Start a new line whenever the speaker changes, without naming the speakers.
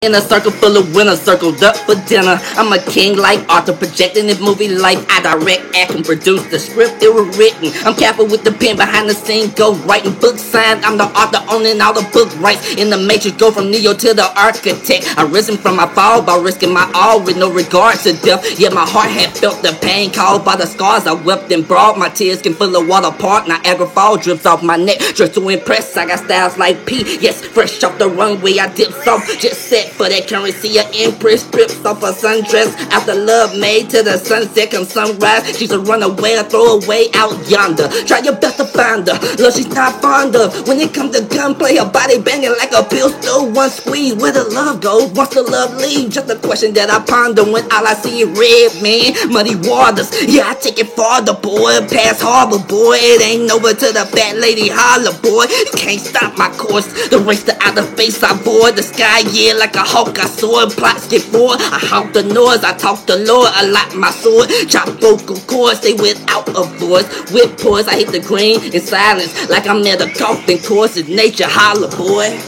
In a circle full of winners, circled up for dinner. I'm a king like Arthur, projecting this movie life. I direct, act, and produce the script, it was written. I'm careful with the pen behind the scene, go writing books signed. I'm the author owning all the book rights. In the matrix, go from Neo to the architect. I risen from my fall by risking my all with no regard to death. Yet my heart had felt the pain caused by the scars I wept and brought. My tears can fill the water park. Niagara Fall drips off my neck, just to impress. I got styles like P, yes, fresh off the runway. I dipped off, just set for that currency. An empress strips off a sundress. After love made to the sunset come sunrise. She's a runaway, a throwaway out yonder. Try your best to find her. Love she's not fond of. When it comes to gunplay, her body banging like a pistol. One squeeze, where the love goes, once the love leaves. Just a question that I ponder when all I see is red, man. Muddy waters, yeah, I take it farther, boy. Past harbor, boy. It ain't over to the fat lady holler, boy. You can't stop my course. The race to outer space, I board the sky, yeah, like a hawk. I saw it, plots get forward. I hawk the noise, I talk the Lord. I lock my sword, chop vocal cords, they without a voice. With poise, I hit the green in silence, like I'm near the coffin course. It's nature, holler, boy.